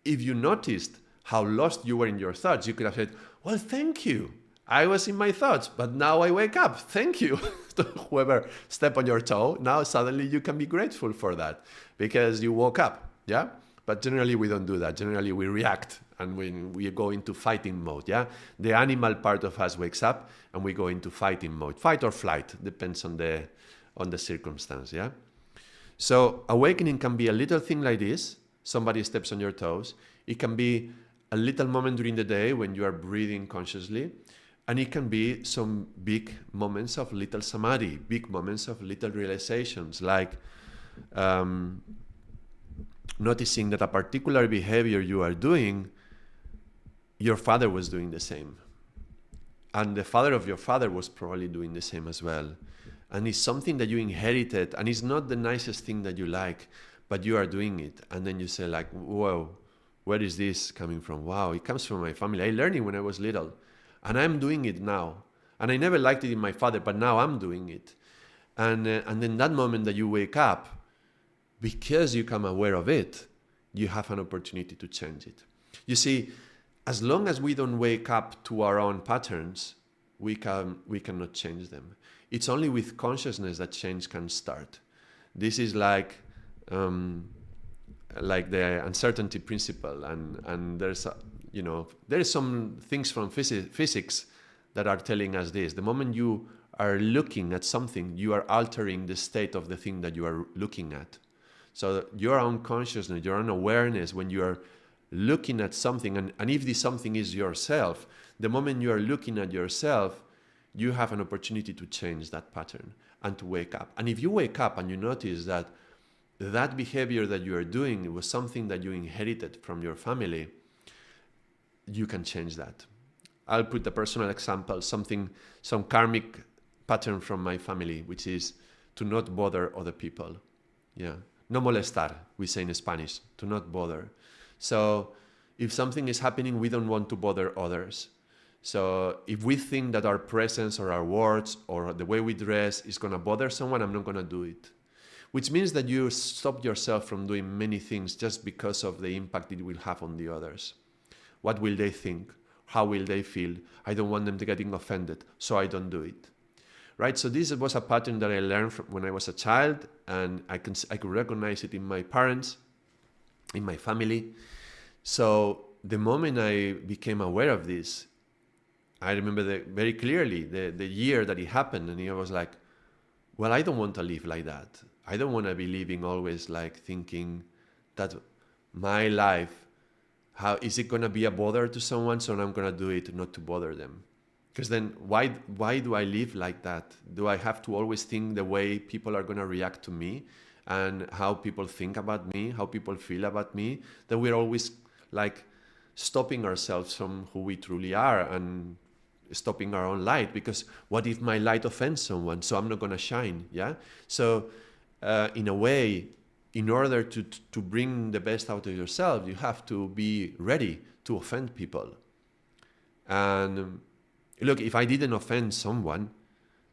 [SPEAKER 1] If you noticed how lost you were in your thoughts, you could have said, well, thank you. I was in my thoughts, but now I wake up. Thank you to whoever stepped on your toe. Now suddenly you can be grateful for that because you woke up, yeah? But generally we don't do that. Generally we react and we go into fighting mode, yeah? The animal part of us wakes up and we go into fighting mode. Fight or flight, depends on the circumstance, yeah? So awakening can be a little thing like this. Somebody steps on your toes. It can be a little moment during the day when you are breathing consciously. And it can be some big moments of little samadhi, big moments of little realizations, like noticing that a particular behavior you are doing, your father was doing the same. And the father of your father was probably doing the same as well. And it's something that you inherited, and it's not the nicest thing that you like, but you are doing it. And then you say like, whoa, where is this coming from? Wow, it comes from my family. I learned it when I was little. And I'm doing it now. And I never liked it in my father, but now I'm doing it. And then that moment that you wake up, because you become aware of it, you have an opportunity to change it. You see, as long as we don't wake up to our own patterns, we cannot change them. It's only with consciousness that change can start. This is like the uncertainty principle, and there's some things from physics that are telling us this. The moment you are looking at something, you are altering the state of the thing that you are looking at. So your own consciousness, your own awareness, when you are looking at something, and if this something is yourself, the moment you are looking at yourself, you have an opportunity to change that pattern and to wake up. And if you wake up and you notice that that behavior that you are doing was something that you inherited from your family, you can change that. I'll put a personal example, some karmic pattern from my family, which is to not bother other people. Yeah, no molestar, we say in Spanish, to not bother. So if something is happening, we don't want to bother others. So if we think that our presence or our words or the way we dress is going to bother someone, I'm not going to do it. Which means that you stop yourself from doing many things just because of the impact it will have on the others. What will they think? How will they feel? I don't want them to getting offended, so I don't do it. Right? So this was a pattern that I learned from when I was a child, and I could recognize it in my parents, in my family. So the moment I became aware of this, I remember very clearly the year that it happened, and I was like, well, I don't want to live like that. I don't want to be living always like thinking that my life, how is it going to be a bother to someone, so I'm going to do it not to bother them. Because then why do I live like that? Do I have to always think the way people are going to react to me and how people think about me, how people feel about me? That we're always like stopping ourselves from who we truly are and stopping our own light, because what if my light offends someone? So I'm not going to shine, yeah? So in a way, in order to bring the best out of yourself, you have to be ready to offend people. And look, if I didn't offend someone,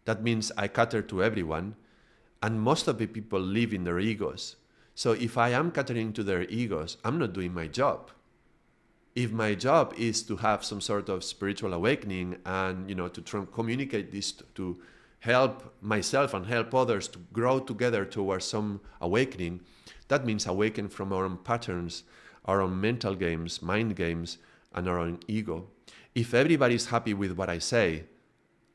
[SPEAKER 1] that means I cater to everyone, and most of the people live in their egos. So if I am catering to their egos, I'm not doing my job. If my job is to have some sort of spiritual awakening and, to try and communicate this to help myself and help others to grow together towards some awakening, that means awaken from our own patterns, our own mental games, mind games, and our own ego. If everybody's happy with what I say,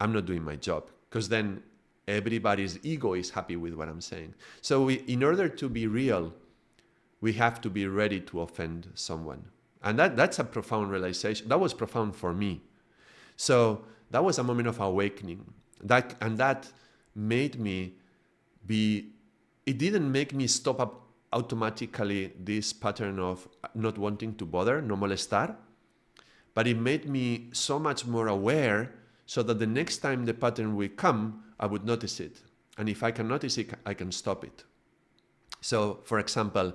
[SPEAKER 1] I'm not doing my job, because then everybody's ego is happy with what I'm saying. So in order to be real, we have to be ready to offend someone. And that's a profound realization. That was profound for me. So that was a moment of awakening. That made me be, it didn't make me stop up automatically this pattern of not wanting to bother, no molestar, but it made me so much more aware so that the next time the pattern will come, I would notice it. And if I can notice it, I can stop it. So, for example,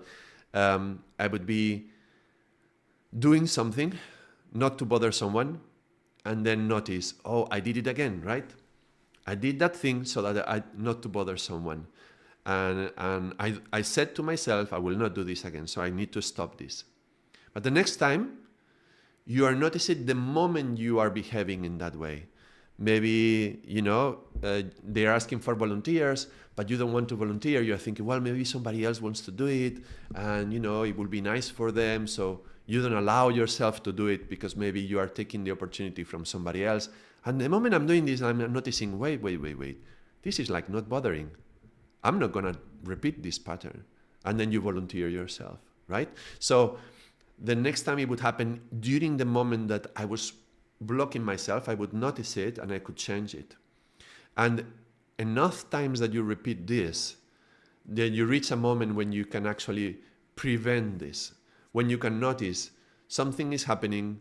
[SPEAKER 1] I would be doing something not to bother someone and then notice, oh, I did it again, right? I did that thing so that I not to bother someone. And I said to myself, I will not do this again, so I need to stop this. But the next time, you are noticing the moment you are behaving in that way. Maybe, they're asking for volunteers, but you don't want to volunteer. You're thinking, well, maybe somebody else wants to do it, and, it will be nice for them, so you don't allow yourself to do it because maybe you are taking the opportunity from somebody else. And the moment I'm doing this, I'm noticing, wait. This is like not bothering. I'm not going to repeat this pattern. And then you volunteer yourself, right? So the next time it would happen during the moment that I was blocking myself, I would notice it and I could change it. And enough times that you repeat this, then you reach a moment when you can actually prevent this, when you can notice something is happening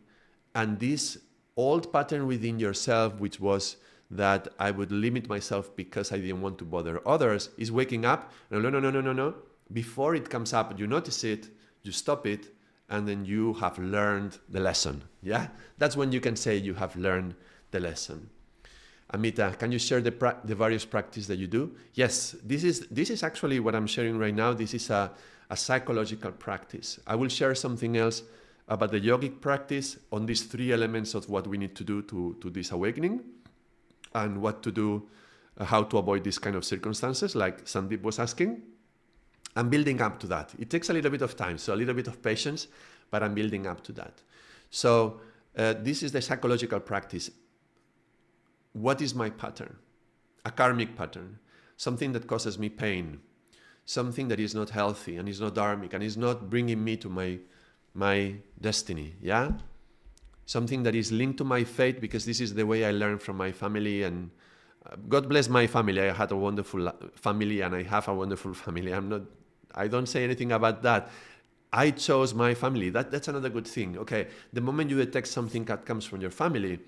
[SPEAKER 1] and this old pattern within yourself, which was that I would limit myself because I didn't want to bother others, is waking up. No. Before it comes up, you notice it, you stop it, and then you have learned the lesson. Yeah? That's when you can say you have learned the lesson. Amita, can you share the various practices that you do? Yes, this is actually what I'm sharing right now. This is a psychological practice. I will share something else about the yogic practice on these three elements of what we need to do to this awakening and what to do, how to avoid these kind of circumstances, like Sandeep was asking. I'm building up to that. It takes a little bit of time, so a little bit of patience, but I'm building up to that. So this is the psychological practice. What is my pattern? A karmic pattern, something that causes me pain, something that is not healthy and is not dharmic and is not bringing me to my destiny, yeah? Something that is linked to my fate because this is the way I learned from my family, and God bless my family. I had a wonderful family and I have a wonderful family. I don't say anything about that. I chose my family. That's another good thing. Okay, the moment you detect something that comes from your family,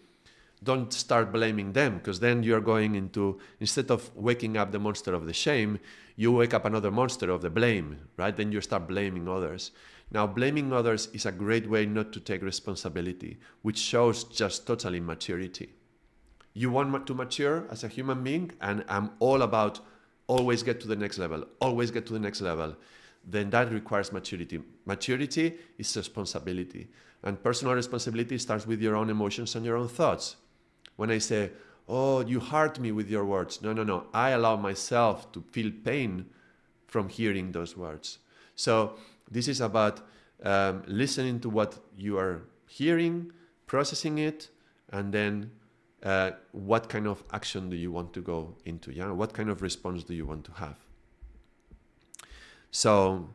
[SPEAKER 1] don't start blaming them, because then you're going into, instead of waking up the monster of the shame, you wake up another monster of the blame, right? Then you start blaming others. Now, blaming others is a great way not to take responsibility, which shows just total immaturity. You want to mature as a human being, and I'm all about always get to the next level, always get to the next level. Then that requires maturity. Maturity is responsibility. And personal responsibility starts with your own emotions and your own thoughts. When I say, oh, you hurt me with your words. No. I allow myself to feel pain from hearing those words. So this is about listening to what you are hearing, processing it, and then what kind of action do you want to go into? Yeah, what kind of response do you want to have? So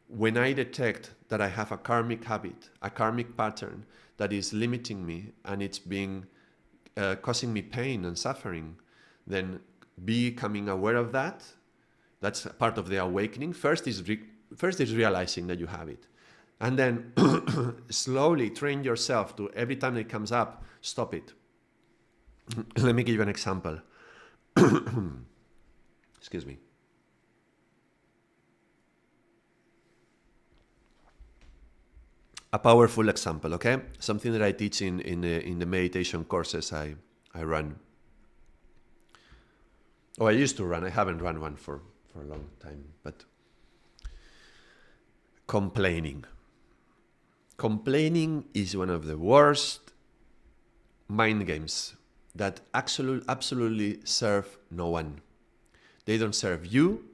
[SPEAKER 1] when I detect that I have a karmic habit, a karmic pattern that is limiting me and it's being causing me pain and suffering, then becoming aware of that. That's part of the awakening. First is realizing that you have it. And then slowly train yourself to, every time it comes up, stop it. Let me give you an example. Excuse me. A powerful example, okay? Something that I teach in the meditation courses I run. Oh, I used to run. I haven't run one for a long time. But complaining. Complaining is one of the worst mind games that absolutely serve no one. They don't serve you,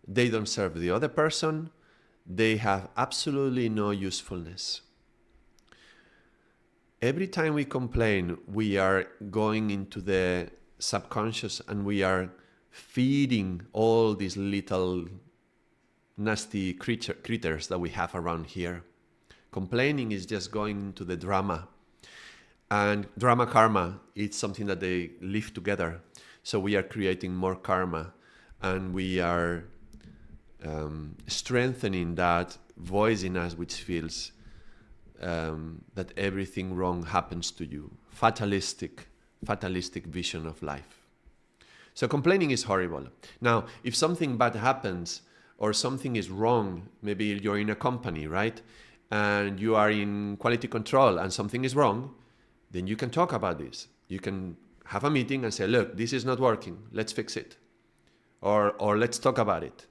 [SPEAKER 1] they don't serve the other person, they have absolutely no usefulness. Every time we complain, we are going into the subconscious and we are feeding all these little nasty critters that we have around here. Complaining is just going into the drama. And drama karma, it's something that they live together. So we are creating more karma and we are strengthening that voice in us which feels that everything wrong happens to you. Fatalistic vision of life. So complaining is horrible. Now, if something bad happens or something is wrong, maybe you're in a company, right? And you are in quality control and something is wrong, then you can talk about this. You can have a meeting and say, look, this is not working. Let's fix it. Or let's talk about it.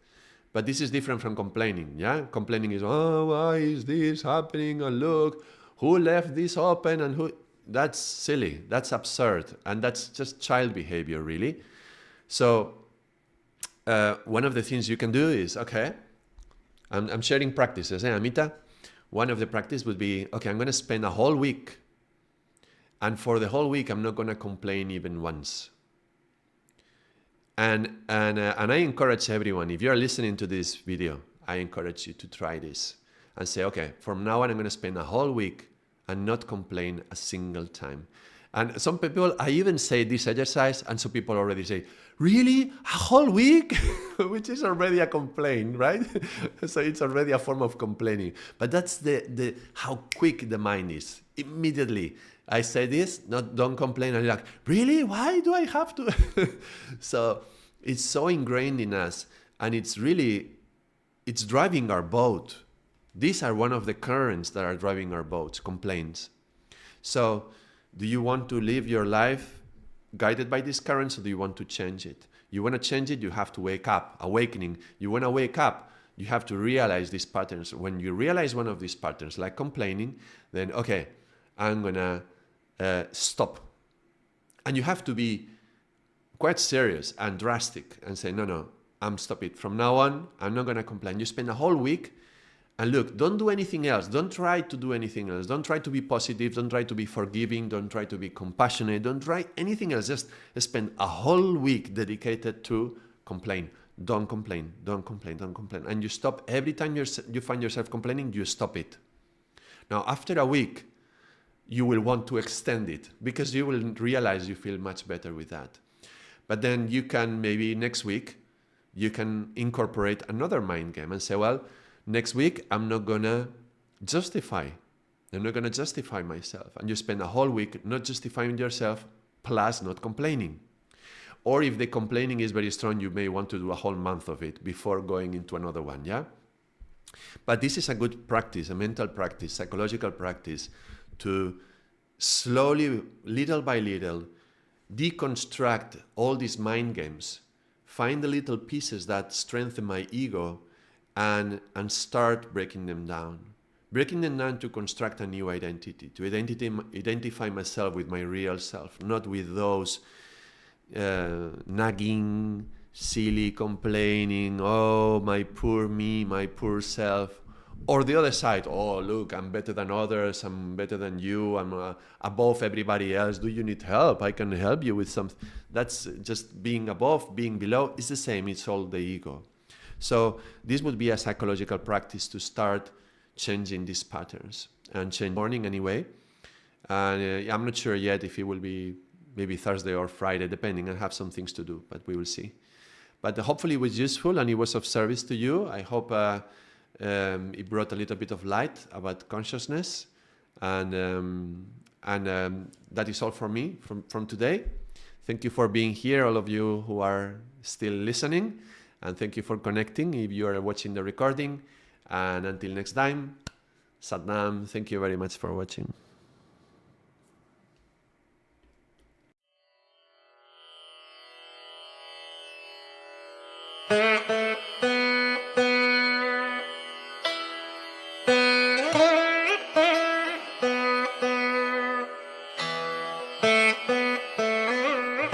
[SPEAKER 1] But this is different from complaining, yeah? Complaining is, oh, why is this happening? And look, who left this open and who... That's silly, that's absurd, and that's just child behavior, really. So one of the things you can do is, okay, I'm sharing practices, Amita? One of the practices would be, okay, I'm going to spend a whole week, and for the whole week, I'm not going to complain even once. And I encourage everyone, if you're listening to this video, I encourage you to try this and say, okay, from now on, I'm going to spend a whole week and not complain a single time. And some people, I even say this exercise, and some people already say, really? A whole week? Which is already a complaint, right? So it's already a form of complaining. But that's the how quick the mind is. Immediately, I say this, don't complain, and you're like, really? Why do I have to? So it's so ingrained in us, and it's driving our boat. These are one of the currents that are driving our boats, complaints. So do you want to live your life guided by these currents, or do you want to change it? You want to change it, you have to wake up, awakening. You want to wake up, you have to realize these patterns. When you realize one of these patterns, like complaining, then, okay, I'm going to stop. And you have to be quite serious and drastic and say, no, I'm stop it. From now on, I'm not going to complain. You spend a whole week. And look, don't do anything else. Don't try to do anything else. Don't try to be positive. Don't try to be forgiving. Don't try to be compassionate. Don't try anything else. Just spend a whole week dedicated to complain. Don't complain. Don't complain. Don't complain. And you stop every time you find yourself complaining, you stop it. Now, after a week, you will want to extend it because you will realize you feel much better with that. But then you can maybe next week, you can incorporate another mind game and say, well, next week, I'm not going to justify. I'm not going to justify myself. And you spend a whole week not justifying yourself, plus not complaining. Or if the complaining is very strong, you may want to do a whole month of it before going into another one, yeah? But this is a good practice, a mental practice, psychological practice, to slowly, little by little, deconstruct all these mind games, find the little pieces that strengthen my ego, and start breaking them down to construct a new identity, to identify myself with my real self, not with those nagging, silly, complaining, oh, my poor me, my poor self. Or the other side, oh, look, I'm better than others, I'm better than you, I'm above everybody else. Do you need help? I can help you with something. That's just being above, being below. It's the same, it's all the ego. So this would be a psychological practice to start changing these patterns and change morning anyway. And I'm not sure yet if it will be maybe Thursday or Friday, depending. I have some things to do, but we will see. But hopefully it was useful and it was of service to you. I hope it brought a little bit of light about consciousness. And that is all from me from today. Thank you for being here, all of you who are still listening. And thank you for connecting if you are watching the recording. And until next time, Satnam, thank you very much for watching.